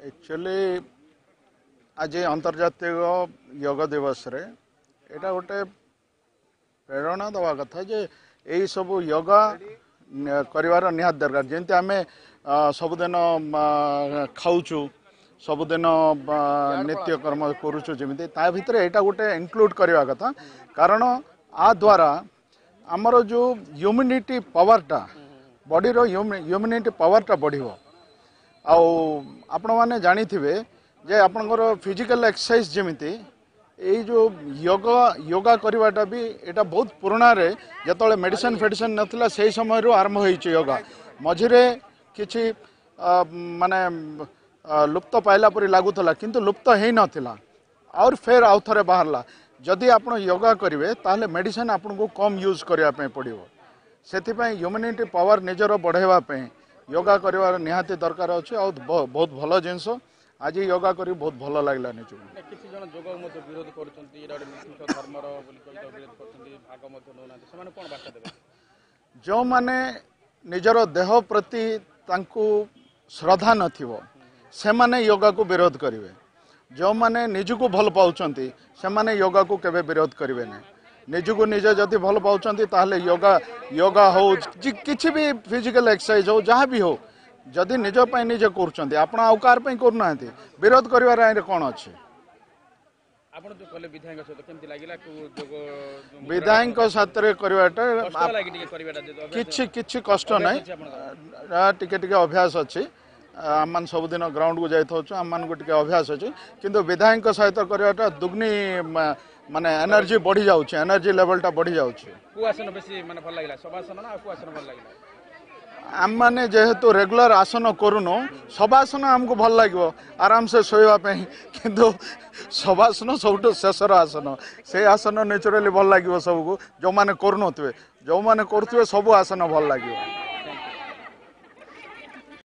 Actually आज अंतर्जातीय योग दिवस रे एटा गोटे प्रेरणा दवा कथा जे यही सब योगा करिवार निहात दरकार जमी आम सबुदिन खाऊचु सबुदिन नित्य कर्म करुचु जमी ता भितर यहाँ गोटे इनक्लूड करवा कथा कारण आ द्वारा आमर जो ह्यूमिनिटी पावरटा बॉडी रो ह्यूमिनिटी पावरटा बढ़िबो आपण मैंने जानी थे जे आपनकर फिजिकल एक्सरसाइज जमीती यही जो योगा योगा करवाटा भी एटा बहुत पुराना रे जतले मेडिसिन फेडिसिन नथिला से समय रो आरंभ होईची योगा मझिरे किछि माने लुप्त पाइला परि लागुतला किंतु लुप्त हेई नथिला और फिर आउ थरे बाहरला जदि आपण योगा करिवे ताहले मेडिसिन आपन को कम यूज करिया पे पड़िबो सेति पय ह्यूमनिटी पावर निजरो बढ़ेवा पे योगा करिवार निहाती दरकार अछि और बहुत भलो जिंस आज योगा करी बहुत भलो लागला निजु किछि जन जोग मत विरोध करछंती एडा निश्चित धर्मर बोली कहि विरोध करछंती भाग मत नोनाते समान कोन बार्ता देबे जो माने निजरो देह प्रति तांकु श्रद्धा नथिबो से माने योगा को विरोध करिवे जो माने निजको भल पाउछंती से माने योगा को केबे विरोध करिवे नै निजको निज जदि भल पाउछंती ताहले योगा योगा हो किछि भी फिजिकल एक्सरसाइज हो जहाँ भी हो जदि निज पय निजे करछंती आपण आउकार पय करनांती विरोध करिवार आइरे कोन अछि आपण जो कले विधायक सहित केमति लागिला जोग विधायक साथ रे करवाटा कष्ट लागि टिके करवाटा किछि किछि कष्ट नै टिके टिके अभ्यास अछि आमान सबुदिन ग्राउंड को जाइथौ आमान को टिके अभ्यास अछि किंतु विधायक सहित करवाटा दुगनी माने एनर्जी बढ़ी जाउछि एनर्जी लेवलटा बढ़ी जाउछि को आसन बेसी माने भल लागिला सबासन ना को आसन भल लागिला आम मैंने जेहेतु रेगुलर आसन करूनु सबासन आमको भल लगे आराम से शोवाई किंतु सबासन सब शेषर आसन से आसन नेचुराली भल लगे सबको जो मैंने करूनथे जो मैंने करुवे सब आसन भल लगे।